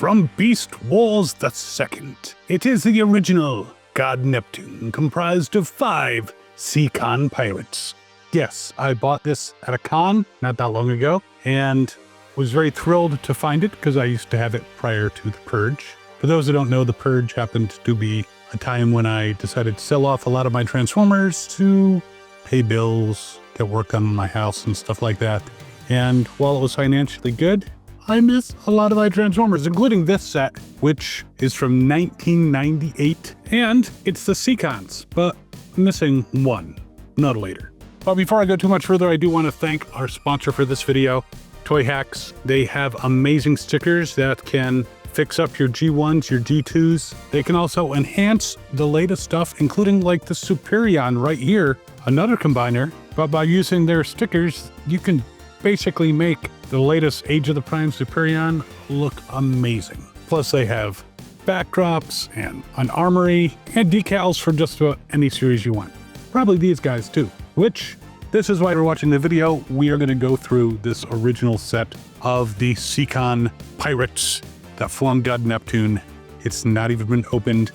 from Beast Wars II. It is the original God Neptune, comprised of 5 Seacon Pirates. Yes, I bought this at a con not that long ago, and was very thrilled to find it because I used to have it prior to the Purge. For those who don't know, the Purge happened to be a time when I decided to sell off a lot of my Transformers to pay bills, get work done on my house and stuff like that. And while it was financially good, I miss a lot of my Transformers, including this set, which is from 1998. And it's the Seacons, but missing one, Nautilator. But before I go too much further, I do want to thank our sponsor for this video, Toy Hacks. They have amazing stickers that can fix up your G1s, your G2s. They can also enhance the latest stuff, including like the Superion right here, another combiner. But by using their stickers, you can basically make the latest Age of the Prime Superion look amazing. Plus they have backdrops and an armory and decals for just about any series you want. Probably these guys too, which this is why we're watching the video. We are going to go through this original set of the Seacon Pirates that formed God Neptune. It's not even been opened,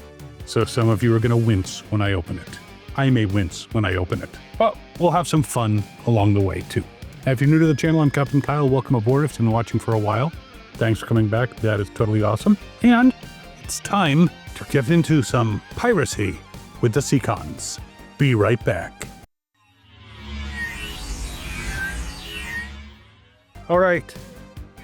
so some of you are going to wince when I open it. I may wince when I open it, but we'll have some fun along the way too. Now, if you're new to the channel, I'm Captain Kyle. Welcome aboard. If you've been watching for a while, thanks for coming back. That is totally awesome. And it's time to get into some piracy with the Seacons. Be right back. All right,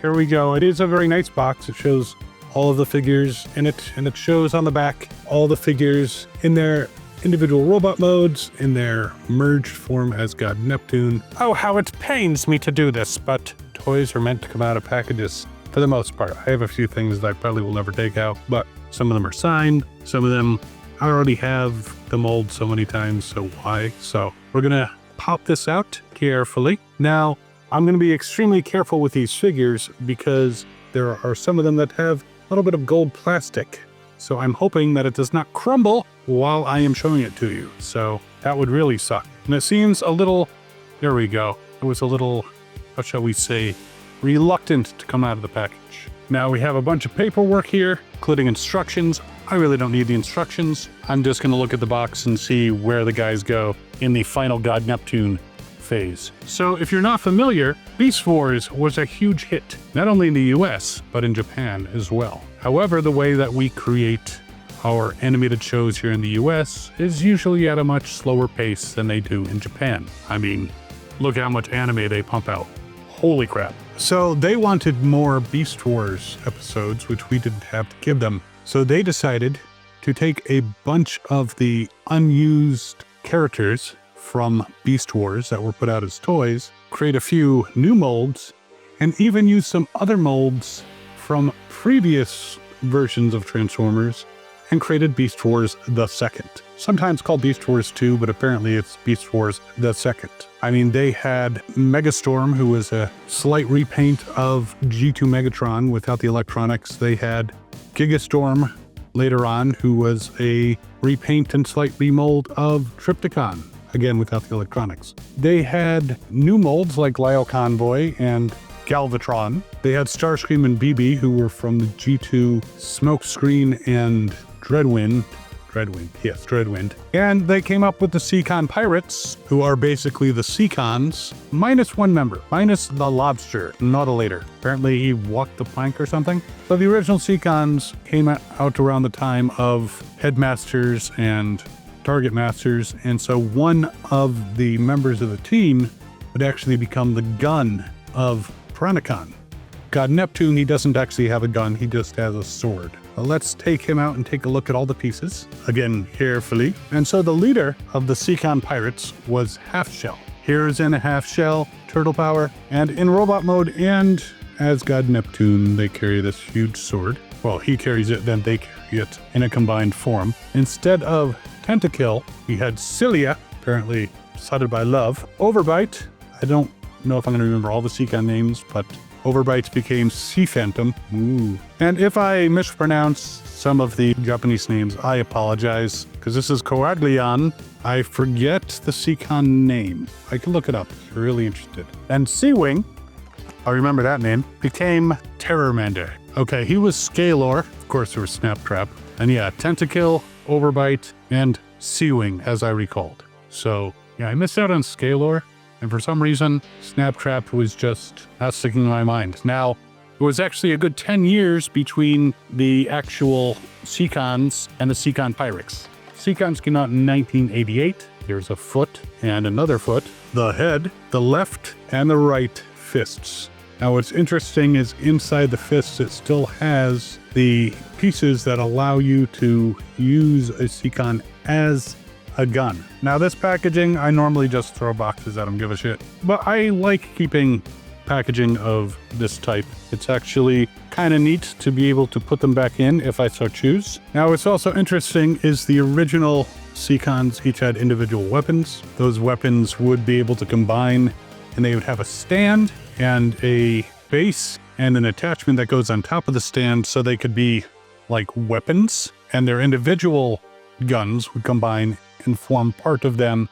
here we go. It is a very nice box. It shows all of the figures in it, and it shows on the back all the figures in their individual robot modes, in their merged form as God Neptune. Oh, how it pains me to do this, but toys are meant to come out of packages for the most part. I have a few things that I probably will never take out, but some of them are signed, some of them I already have the mold so many times, so why? So we're gonna pop this out carefully. Now, I'm gonna be extremely careful with these figures because there are some of them that have a little bit of gold plastic. So I'm hoping that it does not crumble while I am showing it to you. So that would really suck. And it seems a little, there we go. It was a little, how shall we say, reluctant to come out of the package. Now we have a bunch of paperwork here, including instructions. I really don't need the instructions. I'm just gonna look at the box and see where the guys go in the final God Neptune phase. So if you're not familiar, Beast Wars was a huge hit, not only in the US, but in Japan as well. However, the way that we create our animated shows here in the US is usually at a much slower pace than they do in Japan. I mean, look how much anime they pump out. Holy crap. So they wanted more Beast Wars episodes, which we didn't have to give them. So they decided to take a bunch of the unused characters from Beast Wars that were put out as toys, create a few new molds, and even use some other molds from previous versions of Transformers, and created Beast Wars the Second. Sometimes called Beast Wars 2, but apparently it's Beast Wars the Second. I mean, they had Megastorm, who was a slight repaint of G2 Megatron without the electronics. They had Gigastorm later on, who was a repaint and slight remold of Triptychon, again without the electronics. They had new molds like Lio Convoy and Galvatron. They had Starscream and BB, who were from the G2 Smokescreen and Dreadwind. And they came up with the Seacon Pirates, who are basically the Seacons, minus one member, minus the lobster, Nautilator. Apparently he walked the plank or something. So the original Seacons came out around the time of Headmasters and Target Masters, and so one of the members of the team would actually become the gun of Predacon. God Neptune, he doesn't actually have a gun, he just has a sword. Well, let's take him out and take a look at all the pieces, again, carefully. And so the leader of the Seacon Pirates was Halfshell. Here's in a Halfshell, turtle power, and in robot mode and as God Neptune, they carry this huge sword. Well, he carries it, then they carry it in a combined form. Instead of Tentakil, we had Scylla, apparently decided by love. Overbite, I don't know if I'm gonna remember all the Seacon names, but Overbite became Sea Phantom. Ooh. And if I mispronounce some of the Japanese names, I apologize, because this is Coelagon. I forget the Seacon name. I can look it up if you're really interested. And Seawing, I remember that name, became Terrormander. Okay, he was Skalor. Of course, there was Snaptrap. And yeah, Tentakil, Overbite, and Seawing, as I recalled. So yeah, I missed out on Skalor. And for some reason, Snaptrap was just not sticking in my mind. Now, it was actually a good 10 years between the actual Seacons and the Seacon Pirates. Seacons came out in 1988. Here's a foot and another foot. The head, the left, and the right fists. Now what's interesting is inside the fists it still has the pieces that allow you to use a Seacon as a gun. Now this packaging, I normally just throw boxes at them, give a shit. But I like keeping packaging of this type. It's actually kind of neat to be able to put them back in if I so choose. Now what's also interesting is the original Seacons each had individual weapons. Those weapons would be able to combine and they would have a stand and a base and an attachment that goes on top of the stand so they could be like weapons, and their individual guns would combine and form part of them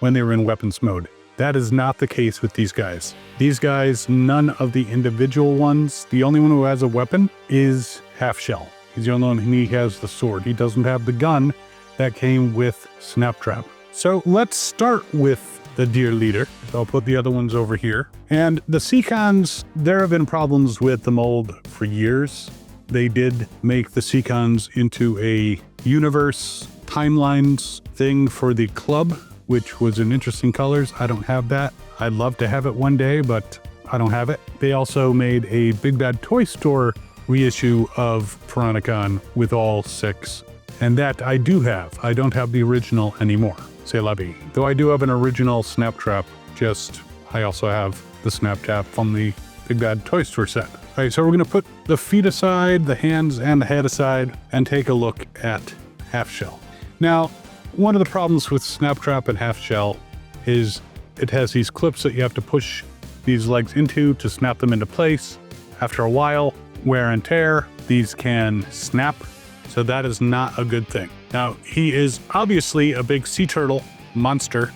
when they were in weapons mode. That is not the case with these guys. These guys, none of the individual ones. The only one who has a weapon is Halfshell. He's the only one who has the sword. He doesn't have the gun that came with Snaptrap. So let's start with the Deer Leader. So I'll put the other ones over here. And the Seacons, there have been problems with the mold for years. They did make the Seacons into a universe timelines thing for the club, which was in interesting colors. I don't have that. I'd love to have it one day, but I don't have it. They also made a Big Bad Toy Store reissue of Predacon with all 6. And that I do have. I don't have the original anymore. C'est la vie. Though I do have an original Snaptrap, I also have the Snaptrap from the Big Bad Toy Store set. All right, so we're gonna put the feet aside, the hands and the head aside, and take a look at Halfshell. Now, one of the problems with Snaptrap and Halfshell is it has these clips that you have to push these legs into to snap them into place. After a while, wear and tear, these can snap. So that is not a good thing. Now, he is obviously a big sea turtle monster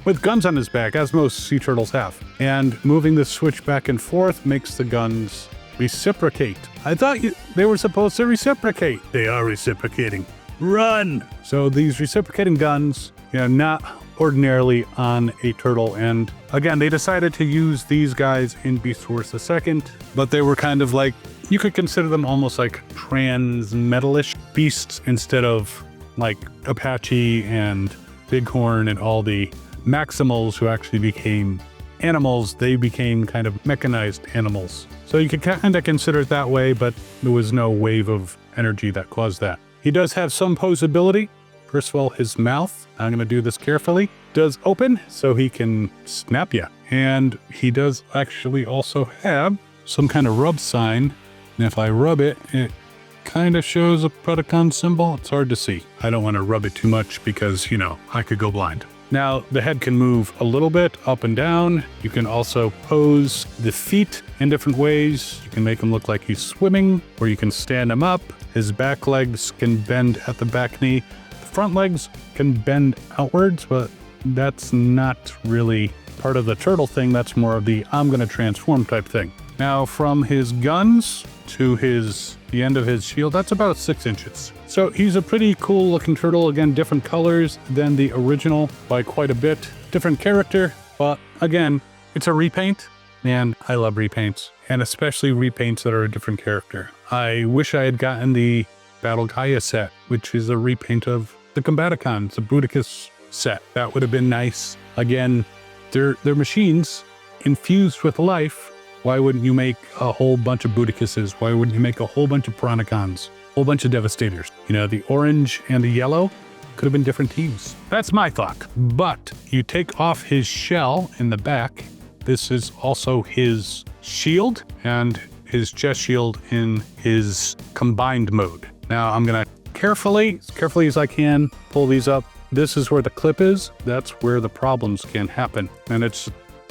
with guns on his back, as most sea turtles have. And moving the switch back and forth makes the guns reciprocate. I thought they were supposed to reciprocate. They are reciprocating. Run! So these reciprocating guns, not ordinarily on a turtle. And again, they decided to use these guys in Beast Wars II, but they were kind of like, you could consider them almost like trans-metalish beasts instead of like Apache and Bighorn and all the Maximals who actually became animals. They became kind of mechanized animals. So you could kind of consider it that way, but there was no wave of energy that caused that. He does have some posability. First of all, his mouth, I'm going to do this carefully, does open so he can snap you. And he does actually also have some kind of rub sign. And if I rub it, it kind of shows a Predacon symbol. It's hard to see. I don't want to rub it too much because, I could go blind. Now, the head can move a little bit up and down. You can also pose the feet in different ways. You can make him look like he's swimming, or you can stand him up. His back legs can bend at the back knee. The front legs can bend outwards, but that's not really part of the turtle thing. That's more of the I'm going to transform type thing. Now, from his guns to the end of his shield, that's about 6 inches. So he's a pretty cool looking turtle. Again, different colors than the original by quite a bit. Different character, but again, it's a repaint, and I love repaints, and especially repaints that are a different character. I wish I had gotten the Battle Gaia set, which is a repaint of the Combaticon. It's a Bruticus set. That would have been nice. Again, they're machines infused with life. Why wouldn't you make a whole bunch of Bruticus's? Why wouldn't you make a whole bunch of Predacons? A whole bunch of Devastators? The orange and the yellow could have been different teams. That's my thought. But you take off his shell in the back. This is also his shield and his chest shield in his combined mode. Now I'm gonna as carefully as I can, pull these up. This is where the clip is. That's where the problems can happen. And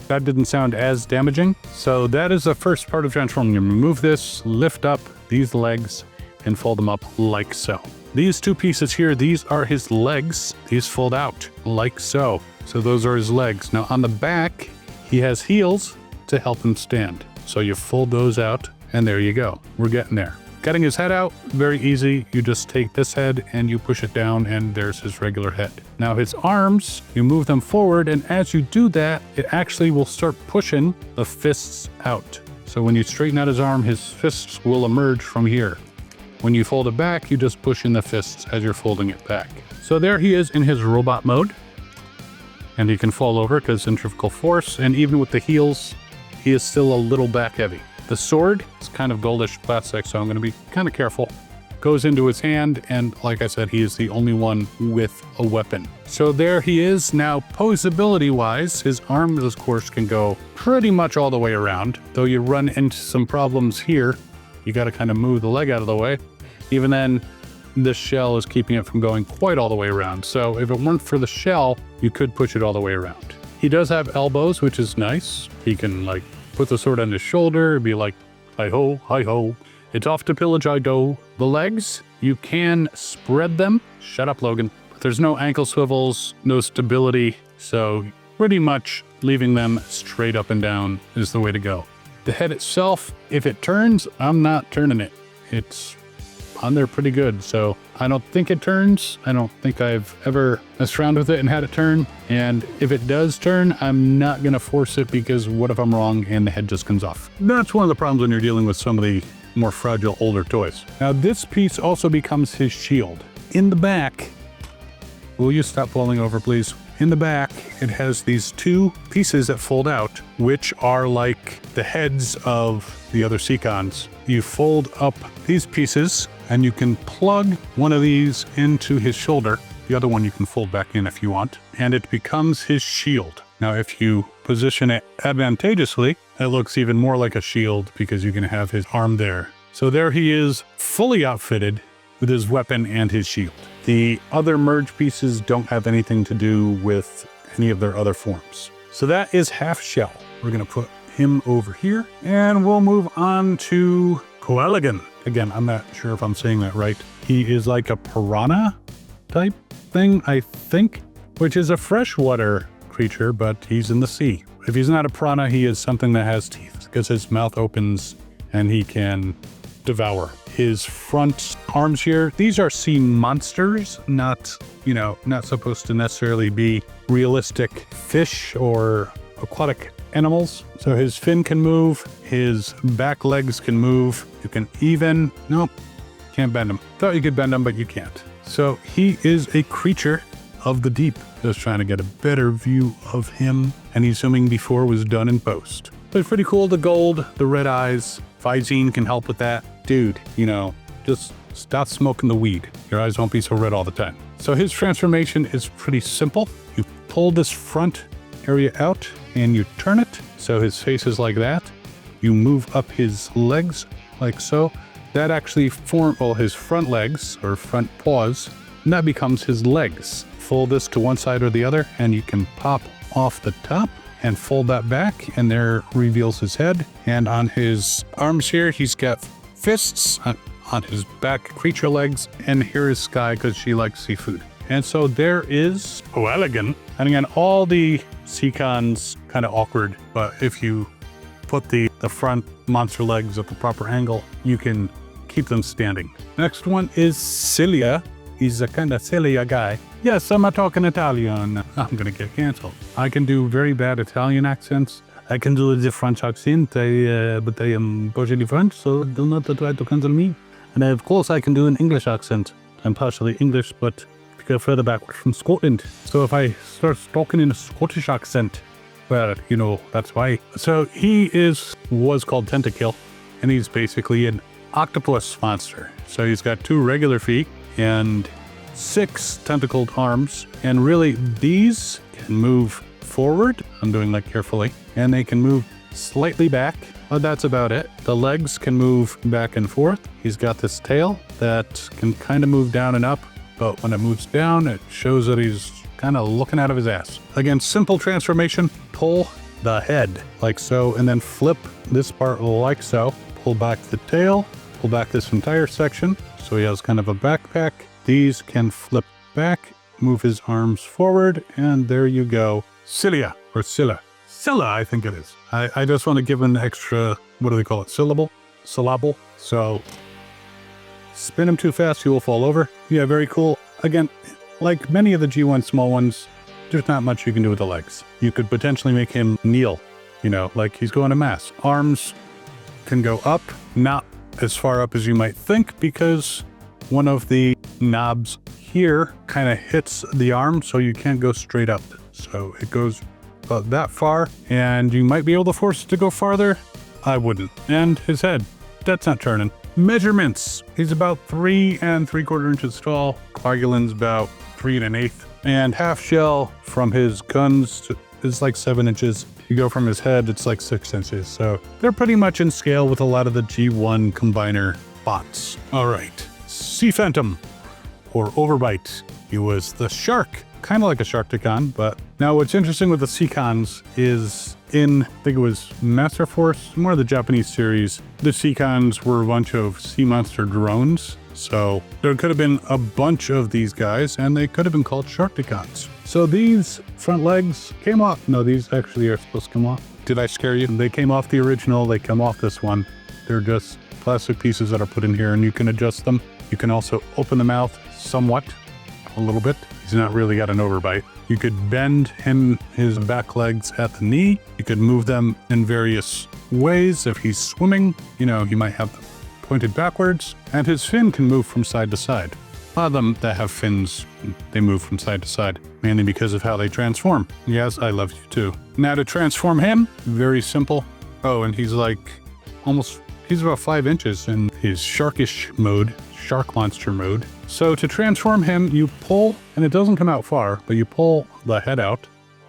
that didn't sound as damaging. So that is the first part of transforming. You remove this, lift up these legs, and fold them up like so. These two pieces here, these are his legs. These fold out like so. So those are his legs. Now on the back, he has heels to help him stand. So you fold those out And there you go. We're getting there. Getting his head out, very easy. You just take this head and you push it down and there's his regular head. Now his arms, you move them forward, and as you do that, it actually will start pushing the fists out. So when you straighten out his arm, his fists will emerge from here. When you fold it back, you just push in the fists as you're folding it back. So there he is in his robot mode. And he can fall over because centrifugal force, and even with the heels, he is still a little back heavy. The sword is kind of goldish plastic, so I'm going to be kind of careful. Goes into his hand, and like I said, he is the only one with a weapon. So there he is. Now, posability-wise, his arms, of course, can go pretty much all the way around. Though you run into some problems here. You got to kind of move the leg out of the way. Even then, this shell is keeping it from going quite all the way around. So if it weren't for the shell, you could push it all the way around. He does have elbows, which is nice. He can, like, put the sword on his shoulder, be like, hi-ho, hi-ho. It's off to pillage, I do. The legs, you can spread them. Shut up, Logan. But there's no ankle swivels, no stability, so pretty much leaving them straight up and down is the way to go. The head itself, if it turns, I'm not turning it. It's on there pretty good, so I don't think it turns. I don't think I've ever messed around with it and had it turn. And if it does turn, I'm not gonna force it, because what if I'm wrong and the head just comes off? That's one of the problems when you're dealing with some of the more fragile older toys. Now this piece also becomes his shield. In the back, will you stop falling over, please? In the back, it has these two pieces that fold out, which are like the heads of the other Seacons. You fold up these pieces, and you can plug one of these into his shoulder. The other one you can fold back in if you want, and it becomes his shield. Now, if you position it advantageously, it looks even more like a shield because you can have his arm there. So there he is, fully outfitted with his weapon and his shield. The other merge pieces don't have anything to do with any of their other forms. So that is Halfshell. We're gonna put him over here, and we'll move on to Coelligan. Again, I'm not sure if I'm saying that right. He is like a piranha type thing, I think, which is a freshwater creature, but he's in the sea. If he's not a piranha, he is something that has teeth, because his mouth opens and he can devour. His front arms here, these are sea monsters, not, not supposed to necessarily be realistic fish or aquatic animals. So his fin can move, his back legs can move. You can even, nope, can't bend him. Thought you could bend him, but you can't. So he is a creature of the deep. Just trying to get a better view of him. Any zooming before was done in post. But it's pretty cool, the gold, the red eyes. Visine can help with that. Dude, just stop smoking the weed. Your eyes won't be so red all the time. So his transformation is pretty simple. You pull this front area out and you turn it. So his face is like that. You move up his legs like so. That actually his front legs or front paws, and that becomes his legs. Fold this to one side or the other and you can pop off the top and fold that back, and there reveals his head. And on his arms here, he's got fists. On his back, creature legs, and here is Sky because she likes seafood. And so there is Coelligan. And again, all the Seacons kind of awkward, but if you put the front monster legs at the proper angle, you can keep them standing. Next one is Scylla. He's a kind of silly guy. Yes, I'm talking Italian. I'm gonna get canceled. I can do very bad Italian accents. I can do the French accent, but I am partially French, so do not try to cancel me. And of course, I can do an English accent. I'm partially English, but I go further back from Scotland. So if I start talking in a Scottish accent, well, that's why. So he was called Tentakil, and he's basically an octopus monster. So he's got 2 regular feet and 6 tentacled arms, and really these can move forward. I'm doing that carefully, and they can move slightly back, but that's about it. The legs can move back and forth. He's got this tail that can kind of move down and up, but when it moves down, it shows that he's kind of looking out of his ass. Again, simple transformation. Pull the head like so, and then flip this part like so. Pull back the tail, pull back this entire section, so he has kind of a backpack. These can flip back, move his arms forward, and there you go. Scylla, or Scylla. Scylla, I think it is. I just want to give an extra, what do they call it, syllable? syllable. So spin him too fast, he will fall over. Yeah, very cool. Again, like many of the G1 small ones, there's not much you can do with the legs. You could potentially make him kneel, you know, like he's going to mass. Arms can go up, not as far up as you might think, because one of the knobs here kind of hits the arm, so you can't go straight up. So it goes about that far, and you might be able to force it to go farther. I wouldn't. And his head, that's not turning. Measurements. He's about 3 3/4 inches tall. Coelligan's about 3 1/8. And Halfshell from his guns is like 7 inches. You go from his head, it's like 6 inches. So they're pretty much in scale with a lot of the G1 combiner bots. All right, Sea Phantom, or Overbite. He was the shark, kind of like a Sharkticon, but now what's interesting with the Seacons is in, I think it was Master Force, more of the Japanese series, the Seacons were a bunch of sea monster drones. So there could have been a bunch of these guys, and they could have been called Sharkticons. So these front legs came off. No, these actually are supposed to come off. Did I scare you? They came off the original, they come off this one. They're just plastic pieces that are put in here, and you can adjust them. You can also open the mouth somewhat, a little bit. He's not really got an overbite. You could bend his back legs at the knee. You could move them in various ways. If he's swimming, you know, he might have them pointed backwards, and his fin can move from side to side. A lot of them that have fins, they move from side to side, mainly because of how they transform. Yes, I love you too. Now to transform him, very simple. Oh, and he's like he's about 5 inches in his sharkish mode, shark monster mode. So to transform him, you pull, and it doesn't come out far, but you pull the head out.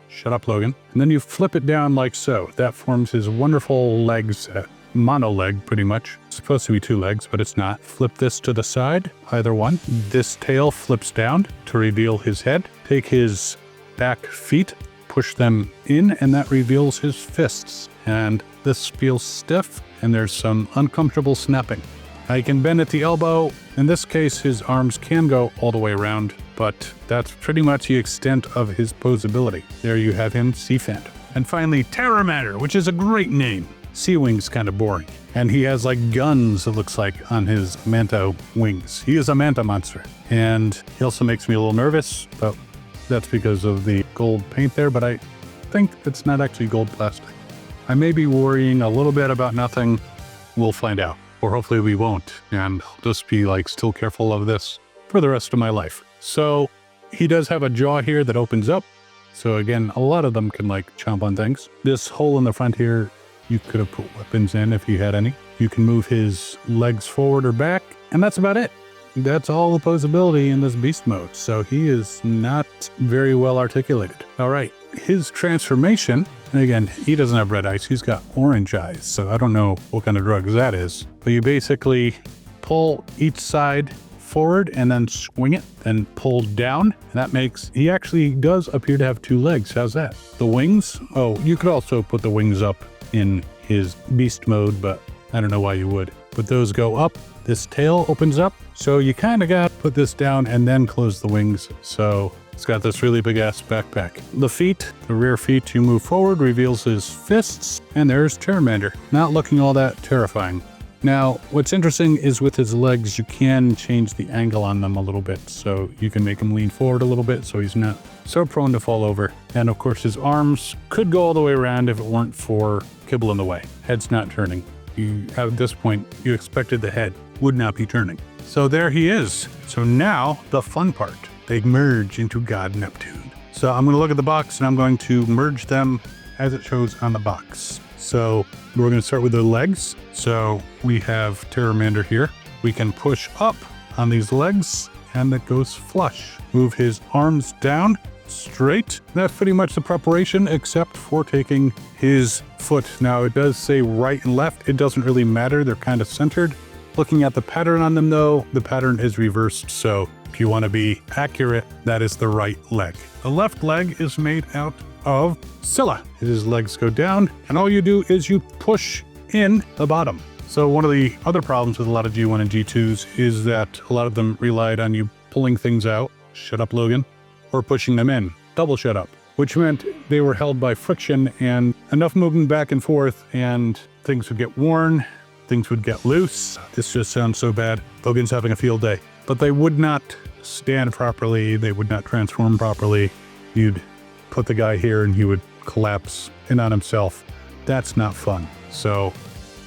Shut up, Logan. And then you flip it down like so. That forms his wonderful legs, mono leg pretty much. It's supposed to be 2 legs, but it's not. Flip this to the side, either one. This tail flips down to reveal his head. Take his back feet, push them in, and that reveals his fists. And this feels stiff, and there's some uncomfortable snapping. Now you can bend at the elbow. In this case, his arms can go all the way around, but that's pretty much the extent of his posability. There you have him, Sea Phantom. And finally, Terrormander, which is a great name. Seawing's kind of boring. And he has like guns, it looks like, on his manta wings. He is a manta monster. And he also makes me a little nervous, but that's because of the gold paint there, but I think it's not actually gold plastic. I may be worrying a little bit about nothing. We'll find out. Or hopefully we won't. And I'll just be like still careful of this for the rest of my life. So he does have a jaw here that opens up. So again, a lot of them can like chomp on things. This hole in the front here, you could have put weapons in if you had any. You can move his legs forward or back, and that's about it. That's all the posability in this beast mode. So he is not very well articulated. All right, his transformation, and again, he doesn't have red eyes, he's got orange eyes. So I don't know what kind of drugs that is, but you basically pull each side forward and then swing it, then pull down. And that makes, he actually does appear to have 2 legs. How's that? The wings, oh, you could also put the wings up in his beast mode, but I don't know why you would. But those go up, this tail opens up, so you kind of got to put this down and then close the wings. So it's got this really big ass backpack. The feet, the rear feet, you move forward, reveals his fists, and there's Terrormander. Not looking all that terrifying. Now, what's interesting is with his legs, you can change the angle on them a little bit. So you can make him lean forward a little bit so he's not so prone to fall over. And of course, his arms could go all the way around if it weren't for kibble in the way. Head's not turning. You, at this point, you expected the head would not be turning. So there he is. So now the fun part, they merge into God Neptune. So I'm going to look at the box and I'm going to merge them as it shows on the box. So we're going to start with the legs. So we have Terrormander here. We can push up on these legs and it goes flush. Move his arms down straight. That's pretty much the preparation except for taking his foot. Now it does say right and left. It doesn't really matter. They're kind of centered. Looking at the pattern on them though, the pattern is reversed. So if you want to be accurate, that is the right leg. The left leg is made out of Scylla. His legs go down and all you do is you push in the bottom. So one of the other problems with a lot of G1 and G2s is that a lot of them relied on you pulling things out, shut up Logan, or pushing them in, double shut up, which meant they were held by friction and enough movement back and forth and things would get worn things would get loose. This just sounds so bad. Logan's having a field day. But they would not stand properly. They would not transform properly. You'd put the guy here and he would collapse in on himself. That's not fun. So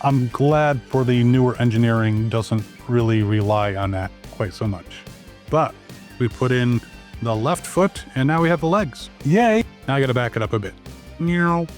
I'm glad for the newer engineering doesn't really rely on that quite so much. But we put in the left foot and now we have the legs. Yay! Now I gotta back it up a bit.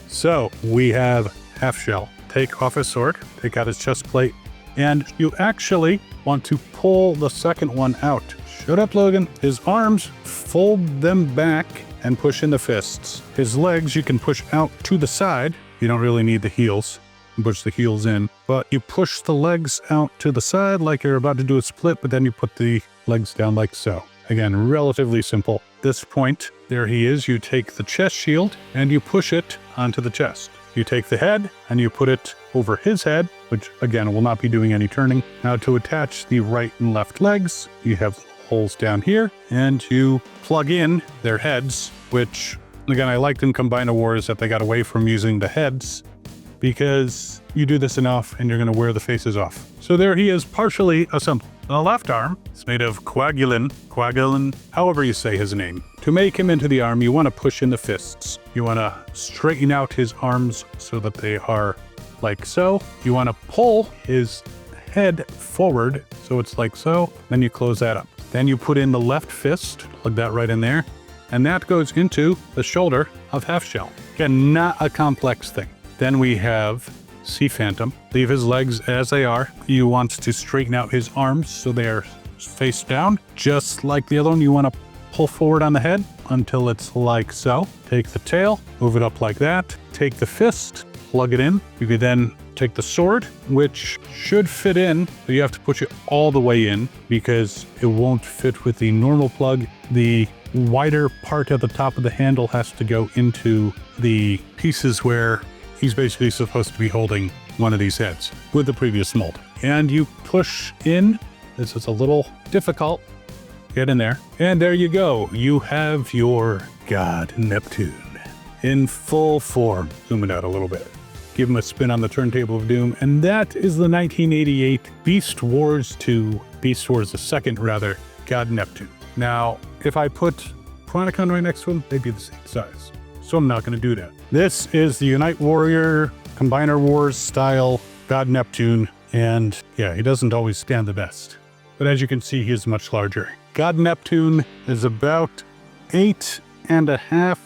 So we have Halfshell. Take off his sword, take out his chest plate, and you actually want to pull the second one out. Shut up, Logan. His arms, fold them back and push in the fists. His legs you can push out to the side. You don't really need the heels. You push the heels in, but you push the legs out to the side like you're about to do a split, but then you put the legs down like so. Again, relatively simple. This point, there he is. You take the chest shield and you push it onto the chest. You take the head and you put it over his head, which again will not be doing any turning. Now to attach the right and left legs, you have holes down here and you plug in their heads, which again, I liked in Combiner Wars that they got away from using the heads because you do this enough and you're going to wear the faces off. So there he is, partially assembled. The left arm is made of Coelligan, however you say his name. To make him into the arm, you want to push in the fists. You want to straighten out his arms so that they are like so. You want to pull his head forward so it's like so. Then you close that up. Then you put in the left fist, plug that right in there, and that goes into the shoulder of Halfshell. Again, not a complex thing. Then we have Sea Phantom. Leave his legs as they are. You want to straighten out his arms so they are face down. Just like the other one, you want to pull forward on the head until it's like so. Take the tail, move it up like that. Take the fist, plug it in. You could then take the sword, which should fit in, but you have to push it all the way in because it won't fit with the normal plug. The wider part at the top of the handle has to go into the pieces where he's basically supposed to be holding one of these heads with the previous mold. And you push in. This is a little difficult. Get in there. And there you go. You have your God Neptune in full form. Zoom it out a little bit. Give him a spin on the turntable of doom. And that is the 1988 Beast Wars 2, Beast Wars the second rather, God Neptune. Now, if I put Predacon right next to him, they'd be the same size. So I'm not going to do that. This is the Unite Warrior Combiner Wars style God Neptune. And yeah, he doesn't always stand the best. But as you can see, he is much larger. God Neptune is about 8.5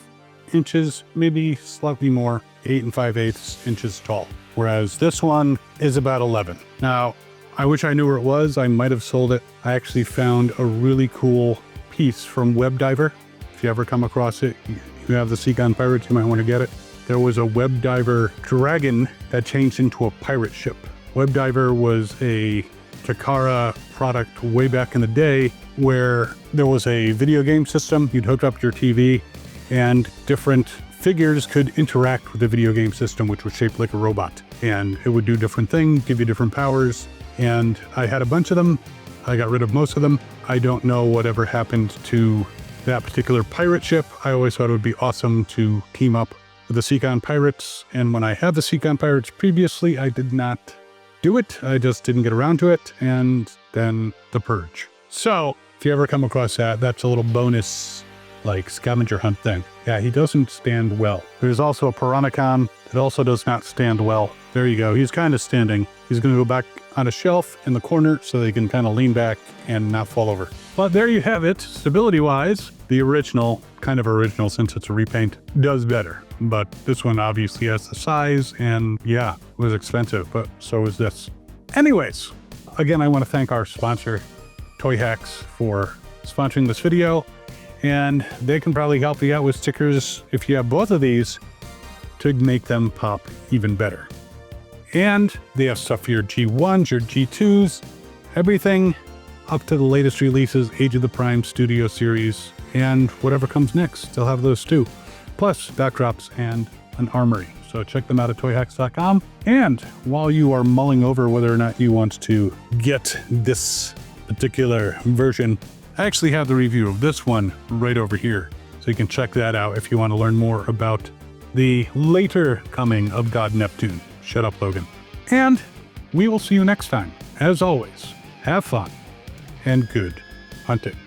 inches, maybe slightly more, 8 5/8 inches tall. Whereas this one is about 11. Now, I wish I knew where it was. I might have sold it. I actually found a really cool piece from Webdiver. If you ever come across it, you have the Seacon Pirates, you might want to get it. There was a Webdiver dragon that changed into a pirate ship. Webdiver was a Takara product way back in the day where there was a video game system. You'd hook up your TV and different figures could interact with the video game system, which was shaped like a robot. And it would do different things, give you different powers. And I had a bunch of them. I got rid of most of them. I don't know whatever happened to that particular pirate ship. I always thought it would be awesome to team up with the Seacon Pirates. And when I had the Seacon Pirates previously, I did not do it. I just didn't get around to it. And then the Purge. So if you ever come across that, that's a little bonus like scavenger hunt thing. Yeah, he doesn't stand well. There's also a Predacon that also does not stand well. There you go. He's kind of standing. He's going to go back on a shelf in the corner so they can kind of lean back and not fall over. But there you have it. Stability-wise, the original, kind of original since it's a repaint, does better. But this one obviously has the size and yeah, it was expensive, but so is this. Anyways, again, I want to thank our sponsor, Toy Hacks, for sponsoring this video. And they can probably help you out with stickers if you have both of these to make them pop even better. And they have stuff for your G1s, your G2s, everything up to the latest releases, Age of the Prime Studio Series, and whatever comes next. They'll have those too. Plus backdrops and an armory. So check them out at toyhacks.com. And while you are mulling over whether or not you want to get this particular version, I actually have the review of this one right over here. So you can check that out if you want to learn more about the later coming of God Neptune. Shut up, Logan. And We will see you next time. As always, have fun and good hunting.